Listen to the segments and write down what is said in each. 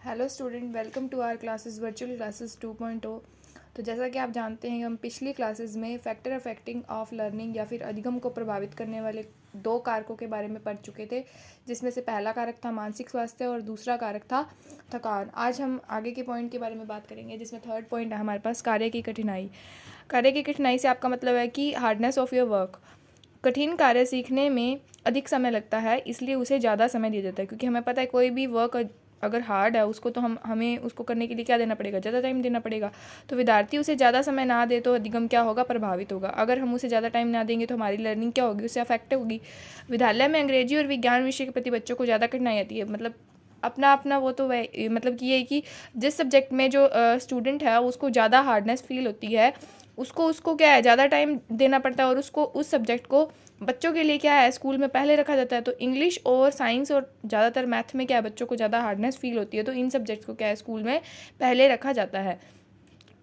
Hello student, welcome to our classes virtual classes 2.0। तो जैसा कि आप जानते हैं, हम पिछली क्लासेस में फैक्टर अफेक्टिंग ऑफ लर्निंग या फिर अधिगम को प्रभावित करने वाले दो कारकों के बारे में पढ़ चुके थे, जिसमें से पहला कारक था मानसिक स्वास्थ्य और दूसरा कारक था थकान। आज हम आगे के पॉइंट के बारे में बात करेंगे, जिसमें थर्ड पॉइंट है हमारे पास कार्य की कठिनाई। कार्य की कठिनाई से आपका मतलब है कि हार्डनेस ऑफ योर वर्क। कठिन कार्य सीखने में अधिक समय लगता है, इसलिए उसे ज़्यादा समय दिया जाता है, क्योंकि हमें पता है कोई भी वर्क अगर हार्ड है उसको तो हमें उसको करने के लिए क्या देना पड़ेगा, ज़्यादा टाइम देना पड़ेगा। तो विद्यार्थी उसे ज़्यादा समय ना दे तो अधिगम क्या होगा, प्रभावित होगा। अगर हम उसे ज़्यादा टाइम ना देंगे तो हमारी लर्निंग क्या होगी, उससे अफेक्ट होगी। विद्यालय में अंग्रेजी और विज्ञान विषय के प्रति बच्चों को ज़्यादा कठिनाई आती है। मतलब अपना अपना वो तो वह मतलब कि ये है कि जिस सब्जेक्ट में जो स्टूडेंट है उसको ज़्यादा हार्डनेस फील होती है, उसको उसको क्या है, ज़्यादा टाइम देना पड़ता है। और उसको उस सब्जेक्ट को बच्चों के लिए क्या है, स्कूल में पहले रखा जाता है। तो इंग्लिश और साइंस और ज़्यादातर मैथ में क्या है, बच्चों को ज़्यादा हार्डनेस फील होती है, तो इन सब्जेक्ट्स को क्या है, स्कूल में पहले रखा जाता है।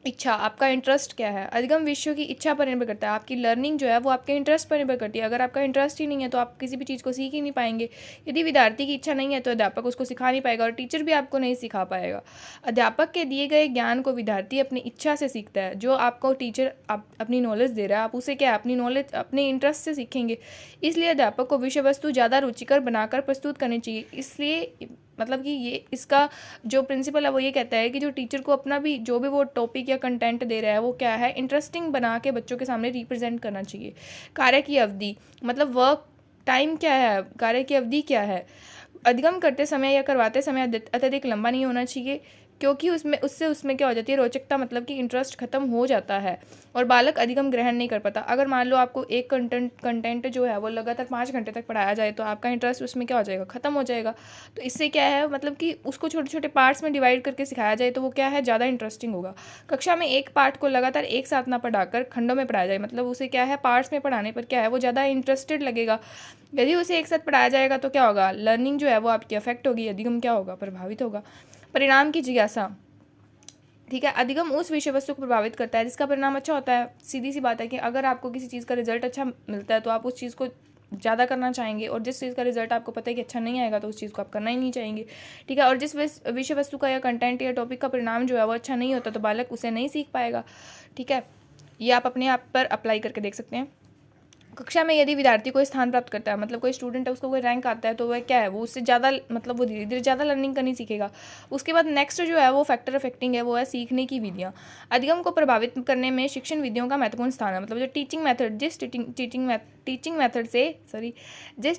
इच्छा, आपका इंटरेस्ट क्या है, अधिगम विषयों की इच्छा पर निर्भर करता है। आपकी लर्निंग जो है वो आपके इंटरेस्ट पर निर्भर करती है। अगर आपका इंटरेस्ट ही नहीं है तो आप किसी भी चीज़ को सीख ही नहीं पाएंगे। यदि विद्यार्थी की इच्छा नहीं है तो अध्यापक उसको सिखा नहीं पाएगा और टीचर भी आपको नहीं सिखा पाएगा। अध्यापक के दिए गए ज्ञान को विद्यार्थी अपनी इच्छा से सीखता है। जो आपको टीचर अपनी नॉलेज दे रहा है, आप उसे क्या है, अपनी नॉलेज अपने इंटरेस्ट से सीखेंगे। इसलिए अध्यापक को विषय वस्तु ज़्यादा रुचिकर बनाकर प्रस्तुत करनी चाहिए। इसलिए मतलब कि ये इसका जो प्रिंसिपल है वो ये कहता है कि जो टीचर को अपना भी जो भी वो टॉपिक या कंटेंट दे रहा है वो क्या है, इंटरेस्टिंग बना के बच्चों के सामने रिप्रेजेंट करना चाहिए। कार्य की अवधि, मतलब वर्क टाइम क्या है, कार्य की अवधि क्या है। अधिगम करते समय या करवाते समय अत्यधिक लंबा नहीं होना चाहिए, क्योंकि उसमें क्या हो जाती है, रोचकता, मतलब कि इंटरेस्ट खत्म हो जाता है और बालक अधिगम ग्रहण नहीं कर पाता। अगर मान लो आपको एक कंटेंट जो है वो लगातार 5 घंटे तक पढ़ाया जाए तो आपका इंटरेस्ट उसमें क्या हो जाएगा, खत्म हो जाएगा। तो इससे क्या है, मतलब कि उसको छोटे छोटे पार्ट्स में डिवाइड करके सिखाया जाए तो वो क्या है, ज़्यादा इंटरेस्टिंग होगा। कक्षा में एक पार्ट को लगातार एक साथ ना पढ़ाकर खंडों में पढ़ाया जाए, मतलब उसे क्या है, पार्ट्स में पढ़ाने पर क्या है, वो ज़्यादा इंटरेस्टेड लगेगा। यदि उसे एक साथ पढ़ाया जाएगा तो क्या होगा, लर्निंग जो है वो आपकी अफेक्ट होगी, अधिगम क्या होगा, प्रभावित होगा। परिणाम की जिज्ञासा, ठीक है। अधिगम उस विषय वस्तु को प्रभावित करता है जिसका परिणाम अच्छा होता है। सीधी सी बात है कि अगर आपको किसी चीज़ का रिजल्ट अच्छा मिलता है तो आप उस चीज़ को ज़्यादा करना चाहेंगे, और जिस चीज़ का रिजल्ट आपको पता है कि अच्छा नहीं आएगा तो उस चीज़ को आप करना ही नहीं चाहेंगे, ठीक है। और जिस विषय वस्तु का या कंटेंट या टॉपिक का परिणाम जो है वो अच्छा नहीं होता तो बालक उसे नहीं सीख पाएगा, ठीक है। ये आप अपने आप पर अप्लाई करके देख सकते हैं। कक्षा में यदि विद्यार्थी कोई स्थान प्राप्त करता है, मतलब कोई स्टूडेंट है उसको कोई रैंक आता है, तो वह क्या है, वो उससे ज़्यादा मतलब वो धीरे धीरे ज़्यादा लर्निंग करनी सीखेगा। उसके बाद नेक्स्ट जो है वो फैक्टर अफेक्टिंग है, वो है सीखने की विधियाँ। अधिगम को प्रभावित करने में शिक्षण विधियों का महत्वपूर्ण स्थान है। मतलब जो टीचिंग मेथड, जिस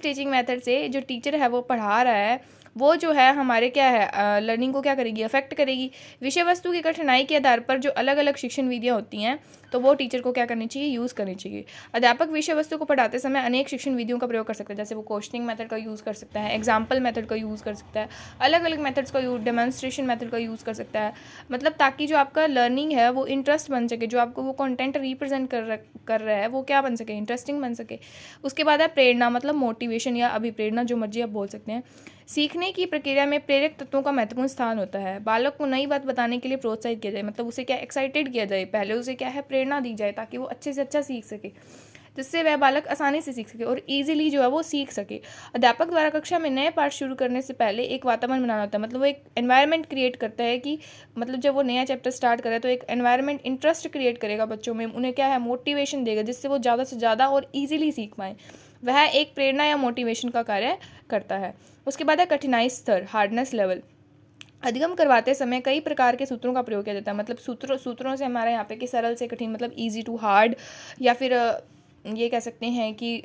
टीचिंग मेथड से जो टीचर है वो पढ़ा रहा है, वो जो है हमारे क्या है, लर्निंग को क्या करेगी, अफेक्ट करेगी। विषय वस्तु की कठिनाई के आधार पर जो अलग अलग शिक्षण विधियाँ होती हैं तो वो टीचर को क्या करनी चाहिए, यूज़ करनी चाहिए। अध्यापक विषय वस्तु को पढ़ाते समय अनेक शिक्षण विधियों का प्रयोग कर सकते हैं, जैसे वो क्वेश्चनिंग मेथड का यूज़ कर सकता है, एग्जाम्पल मेथड का यूज़ कर सकता है, अलग अलग मेथड्स का यूज, डेमोन्स्ट्रेशन मेथड का यूज़ कर सकता है। मतलब ताकि जो आपका लर्निंग है वो इंटरेस्ट बन सके, जो आपको वो कंटेंट रिप्रेजेंट कर रहा है वो क्या बन सके, इंटरेस्टिंग बन सके। उसके बाद है प्रेरणा, मतलब मोटिवेशन या अभिप्रेरणा, जो मर्जी आप बोल सकते हैं। सीखने की प्रक्रिया में प्रेरक तत्वों का महत्वपूर्ण स्थान होता है। बालक को नई बात बताने के लिए प्रोत्साहित किया जाए, मतलब उसे क्या एक्साइटेड किया जाए, पहले उसे क्या है, प्रेरणा दी जाए ताकि वो अच्छे से अच्छा सीख सके, जिससे वह बालक आसानी से सीख सके और इजीली जो है वो सीख सके। अध्यापक द्वारा कक्षा में नए पाठ शुरू करने से पहले एक वातावरण बनाना होता है, मतलब वो एक एनवायरनमेंट क्रिएट करता है कि मतलब जब वो नया चैप्टर स्टार्ट करे तो एक एनवायरनमेंट इंटरेस्ट क्रिएट करेगा बच्चों में, उन्हें क्या है, मोटिवेशन देगा, जिससे वो ज़्यादा से ज़्यादा और ईजिली सीख पाएँ। वह एक प्रेरणा या मोटिवेशन का कार्य करता है। उसके बाद है कठिनाई स्तर, हार्डनेस लेवल। अधिगम करवाते समय कई प्रकार के सूत्रों का प्रयोग किया जाता है। मतलब सूत्रों से हमारे यहाँ पे कि सरल से कठिन, मतलब इजी टू हार्ड, या फिर ये कह सकते हैं कि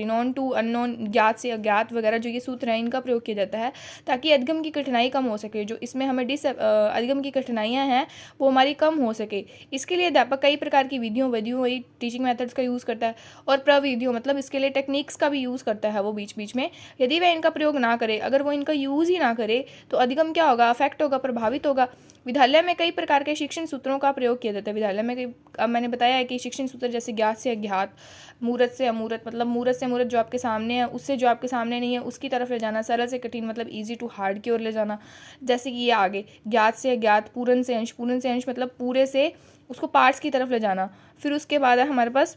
नॉन टू अननोन, ज्ञात से अज्ञात वगैरह, जो ये सूत्र हैं इनका प्रयोग किया जाता है ताकि अधिगम की कठिनाई कम हो सके। जो इसमें हमें अधिगम की कठिनाइयाँ हैं वो हमारी कम हो सके। इसके लिए अध्यापक कई प्रकार की विधियों वही टीचिंग मेथड्स का यूज़ करता है, और प्रविधियों, मतलब इसके लिए टेक्निक्स का भी यूज़ करता है वो बीच बीच में। यदि वह इनका प्रयोग ना करे, अगर वो इनका यूज़ ही ना करे तो अधिगम क्या होगा, अफेक्ट होगा, प्रभावित होगा। विद्यालय में कई प्रकार के शिक्षण सूत्रों का प्रयोग किया जाता है। विद्यालय में कई, अब मैंने बताया है कि शिक्षण सूत्र जैसे ज्ञात से अज्ञात, मूर्त से अमूर्त, मतलब मूर्त से मूर्त जो आपके सामने है उससे जो आपके सामने नहीं है उसकी तरफ ले जाना, सरल से कठिन मतलब इजी टू हार्ड की ओर ले जाना। जैसे कि ये आगे ज्ञात से अज्ञात, पूर्ण से अंश मतलब पूरे से उसको पार्ट्स की तरफ ले जाना। फिर उसके बाद है हमारे पास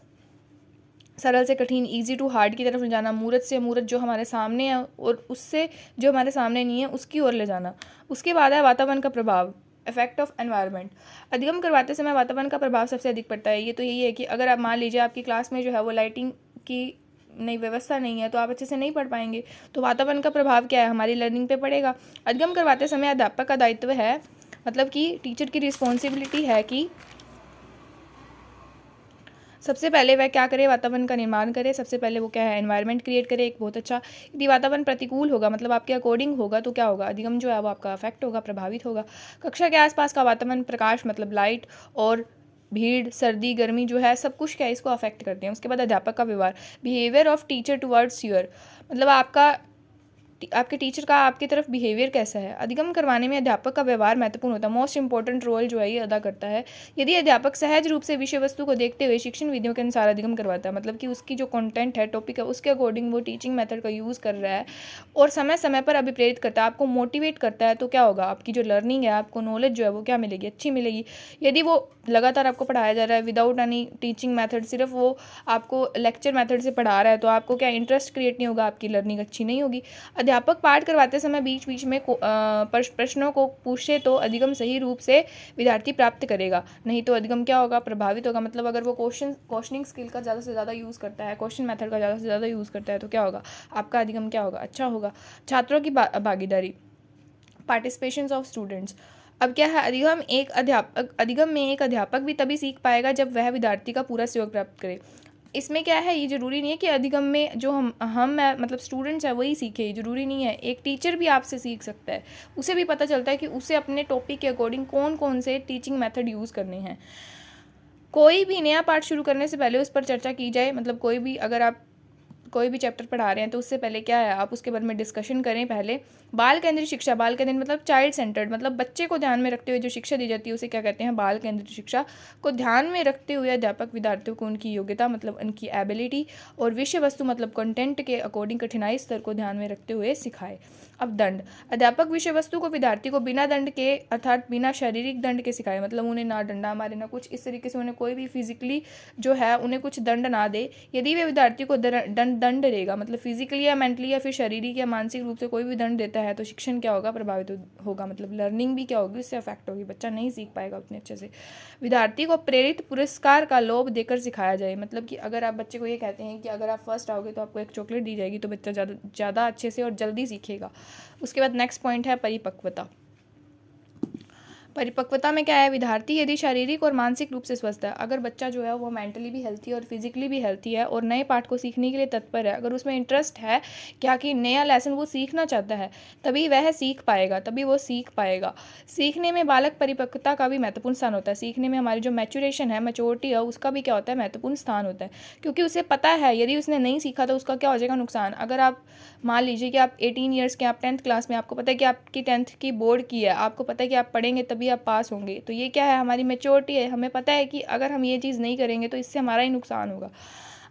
सरल से कठिन, इजी टू हार्ड की तरफ ले जाना, मूर्त से मूर्त जो हमारे सामने है और उससे जो हमारे सामने नहीं है उसकी ओर ले जाना। उसके बाद है वातावरण का प्रभाव, इफेक्ट ऑफ एनवायरनमेंट। अधिगम करवाते समय वातावरण का प्रभाव सबसे अधिक पड़ता है। ये तो यही है कि अगर आप मान लीजिए आपकी क्लास में जो है वो लाइटिंग की नई व्यवस्था नहीं है तो आप अच्छे से नहीं पढ़ पाएंगे, तो वातावरण का प्रभाव क्या है, हमारी लर्निंग पे पड़ेगा। अधिगम करवाते समय अध्यापक का दायित्व है, मतलब कि टीचर की रिस्पॉन्सिबिलिटी है कि सबसे पहले वह क्या करे, वातावरण का निर्माण करे। सबसे पहले वो क्या है, एनवायरनमेंट क्रिएट करे एक बहुत अच्छा। यदि वातावरण प्रतिकूल होगा, मतलब आपके अकॉर्डिंग होगा, तो क्या होगा, अधिगम जो है वो आपका अफेक्ट होगा, प्रभावित होगा। कक्षा के आसपास का वातावरण, प्रकाश मतलब लाइट और भीड़, सर्दी, गर्मी जो है सब कुछ क्या है इसको अफेक्ट करते हैं। उसके बाद अध्यापक का व्यवहार, behaviour of teacher towards your, मतलब आपके टीचर का आपकी तरफ बिहेवियर कैसा है। अधिगम करवाने में अध्यापक का व्यवहार महत्वपूर्ण होता है, मोस्ट इंपॉर्टेंट रोल जो है ये अदा करता है। यदि अध्यापक सहज रूप से विषय वस्तु को देखते हुए शिक्षण विधियों के अनुसार अधिगम करवाता है, मतलब कि उसकी जो कंटेंट है, टॉपिक है, उसके अकॉर्डिंग वो टीचिंग मेथड का यूज़ कर रहा है और समय समय पर अभिप्रेरित करता है, आपको मोटिवेट करता है, तो क्या होगा, आपकी जो लर्निंग है, आपको नॉलेज जो है वो क्या मिलेगी, अच्छी मिलेगी। यदि वो लगातार आपको पढ़ाया जा रहा है विदाउट एनी टीचिंग मेथड, सिर्फ वो आपको लेक्चर मेथड से पढ़ा रहा है, तो आपको क्या इंटरेस्ट क्रिएट नहीं होगा, आपकी लर्निंग अच्छी नहीं होगी। अध्यापक पाठ करवाते समय बीच बीच में प्रश्नों को पूछे तो अधिगम सही रूप से विद्यार्थी प्राप्त करेगा, नहीं तो अधिगम क्या होगा, प्रभावित होगा। मतलब अगर वो क्वेश्चनिंग स्किल का ज़्यादा से ज़्यादा यूज़ करता है, क्वेश्चन मेथड का ज़्यादा से ज़्यादा यूज़ करता है, तो क्या होगा, आपका अधिगम क्या होगा, अच्छा होगा। छात्रों की भागीदारी, पार्टिसिपेशन ऑफ स्टूडेंट्स। अब क्या है, अधिगम में एक अध्यापक भी तभी सीख पाएगा जब वह विद्यार्थी का पूरा सहयोग प्राप्त करे। इसमें क्या है, ये ज़रूरी नहीं है कि अधिगम में जो हम मतलब स्टूडेंट्स हैं वही सीखे, ये ज़रूरी नहीं है। एक टीचर भी आपसे सीख सकता है, उसे भी पता चलता है कि उसे अपने टॉपिक के अकॉर्डिंग कौन कौन से टीचिंग मेथड यूज़ करने हैं। कोई भी नया पाठ शुरू करने से पहले उस पर चर्चा की जाए, मतलब अगर आप कोई भी चैप्टर पढ़ा रहे हैं तो उससे पहले क्या है, आप उसके बारे में डिस्कशन करें पहले। बाल केंद्रित शिक्षा, बाल केंद्रित मतलब चाइल्ड सेंटर्ड, मतलब बच्चे को ध्यान में रखते हुए जो शिक्षा दी जाती है उसे क्या कहते हैं, बाल केंद्रित शिक्षा। को ध्यान में रखते हुए अध्यापक विद्यार्थियों को उनकी योग्यता मतलब उनकी एबिलिटी और विषय वस्तु मतलब कंटेंट के अकॉर्डिंग कठिनाई स्तर को ध्यान में रखते हुए सिखाए। अब दंड, अध्यापक विषय वस्तु को विद्यार्थी को बिना दंड के अर्थात बिना शारीरिक दंड के सिखाए, मतलब उन्हें ना डंडा मारे ना कुछ इस तरीके से उन्हें कोई भी फिजिकली जो है उन्हें कुछ दंड ना दे। यदि वे विद्यार्थी को दंड देगा, मतलब फिजिकली या मेंटली या फिर शारीरिक या मानसिक रूप से कोई भी दंड देता है, तो शिक्षण क्या होगा, प्रभावित होगा, मतलब लर्निंग भी क्या होगी, उससे अफेक्ट होगी, बच्चा नहीं सीख पाएगा उतने अच्छे से। विद्यार्थी को प्रेरित पुरस्कार का लोभ देकर सिखाया जाए, मतलब कि अगर आप बच्चे को ये कहते हैं कि अगर आप फर्स्ट आओगे तो आपको एक चॉकलेट दी जाएगी, तो बच्चा ज़्यादा अच्छे से और जल्दी सीखेगा। उसके बाद नेक्स्ट पॉइंट है परिपक्वता। परिपक्वता में क्या है, विद्यार्थी यदि शारीरिक और मानसिक रूप से स्वस्थ है, अगर बच्चा जो है वो मेंटली भी हेल्थी है और फिजिकली भी हेल्थी है और नए पाठ को सीखने के लिए तत्पर है, अगर उसमें इंटरेस्ट है क्या कि नया लेसन वो सीखना चाहता है, तभी वह सीख पाएगा, तभी वो सीख पाएगा। सीखने में बालक परिपक्वता का भी महत्वपूर्ण स्थान होता है। सीखने में हमारी जो मैच्योरेशन है, मैच्योरिटी है, उसका भी क्या होता है, महत्वपूर्ण स्थान होता है, क्योंकि उसे पता है यदि उसने नहीं सीखा तो उसका क्या हो जाएगा, नुकसान। अगर आप मान लीजिए कि आप 18 ईयर्स के, आप 10th क्लास में, आपको पता है कि आपकी 10th की बोर्ड की है, आपको पता है कि आप पढ़ेंगे तभी आप पास होंगे, तो ये क्या है, हमारी मेच्योरिटी है। हमें पता है कि अगर हम ये चीज़ नहीं करेंगे तो इससे हमारा ही नुकसान होगा।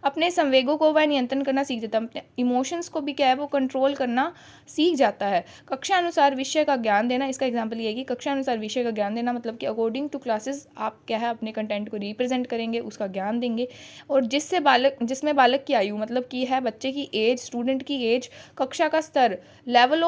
अपने संवेगों को वह नियंत्रण करना सीख जाता है, अपने इमोशंस को भी क्या है वो कंट्रोल करना सीख जाता है। कक्षा अनुसार विषय का ज्ञान देना, इसका एग्जाम्पल ये है कि कक्षा अनुसार विषय का ज्ञान देना मतलब कि अकॉर्डिंग टू क्लासेस आप क्या है अपने कंटेंट को रिप्रेजेंट करेंगे, उसका ज्ञान देंगे। और जिसमें बालक की आयु मतलब की है बच्चे की एज, स्टूडेंट की एज, कक्षा का स्तर, लेवल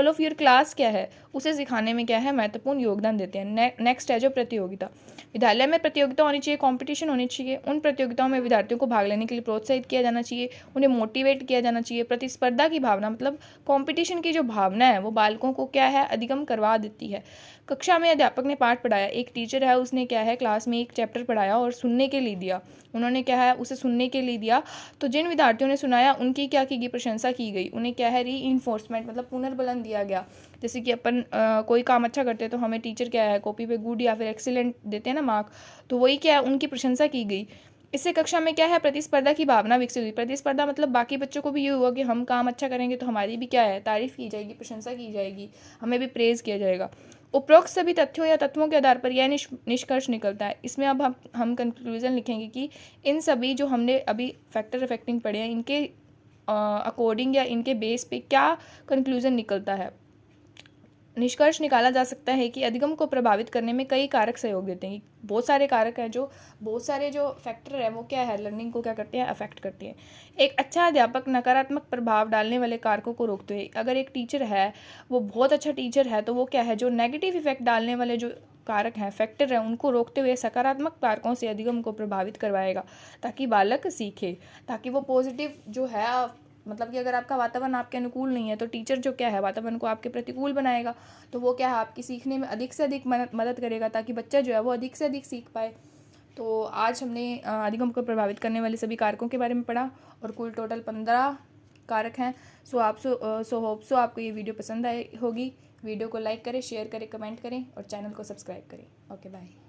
ऑफ योर क्लास क्या है, उसे सिखाने में क्या है महत्वपूर्ण योगदान देते हैं। नेक्स्ट है जो प्रतियोगिता। विद्यालय में प्रतियोगिता होनी चाहिए, कंपटीशन होनी चाहिए। उन प्रतियोगिताओं में विद्यार्थियों को भाग लेने के लिए प्रोत्साहित किया जाना चाहिए, उन्हें मोटिवेट किया जाना चाहिए। प्रतिस्पर्धा की भावना मतलब कंपटीशन की जो भावना है वो बालकों को क्या है, अधिगम करवा देती है। कक्षा में अध्यापक ने पाठ पढ़ाया, एक टीचर है उसने क्या है क्लास में एक चैप्टर पढ़ाया और सुनने के लिए दिया, उन्होंने क्या है उसे सुनने के लिए दिया, तो जिन विद्यार्थियों ने सुनाया उनकी क्या की गई, प्रशंसा की गई, उन्हें क्या है रीइंफोर्समेंट मतलब पुनर्बलन दिया गया। जैसे कि अपन कोई काम अच्छा करते हैं तो हमें टीचर क्या है कॉपी पे गुड या फिर एक्सीलेंट देते हैं ना मार्क, तो वही क्या है उनकी प्रशंसा की गई। इससे कक्षा में क्या है प्रतिस्पर्धा की भावना विकसित हुई। प्रतिस्पर्धा मतलब बाकी बच्चों को भी ये हुआ कि हम काम अच्छा करेंगे तो हमारी भी क्या है तारीफ की जाएगी, प्रशंसा की जाएगी, हमें भी प्रेज किया जाएगा। उपरोक्त सभी तथ्यों या तत्वों के आधार पर यह निष्कर्ष निकलता है। इसमें अब हम कंक्लूजन लिखेंगे कि इन सभी जो हमने अभी फैक्टर अफेक्टिंग पढ़े हैं इनके अकॉर्डिंग या इनके बेस पे क्या कंक्लूजन निकलता है। निष्कर्ष निकाला जा सकता है कि अधिगम को प्रभावित करने में कई कारक सहयोग देते हैं। बहुत सारे कारक हैं, जो बहुत सारे जो फैक्टर है वो क्या है, लर्निंग को क्या करते हैं, अफेक्ट करते हैं। एक अच्छा अध्यापक नकारात्मक प्रभाव डालने वाले कारकों को रोकते हैं। अगर एक टीचर है वो बहुत अच्छा टीचर है तो वो क्या है, जो नेगेटिव इफेक्ट डालने वाले जो कारक हैं, फैक्टर हैं, उनको रोकते हुए सकारात्मक कारकों से अधिगम को प्रभावित करवाएगा, ताकि बालक सीखे, ताकि वो पॉजिटिव जो है, मतलब कि अगर आपका वातावरण आपके अनुकूल नहीं है तो टीचर जो क्या है वातावरण को आपके प्रतिकूल बनाएगा, तो वो क्या है आपकी सीखने में अधिक से अधिक मदद करेगा, ताकि बच्चा जो है वो अधिक से अधिक सीख पाए। तो आज हमने अधिगम को प्रभावित करने वाले सभी कारकों के बारे में पढ़ा, और कुल टोटल 15 कारक हैं। सो होप सो आपको ये वीडियो पसंद आई होगी। वीडियो को लाइक करें, शेयर करें, कमेंट करें और चैनल को सब्सक्राइब करें। Okay, bye.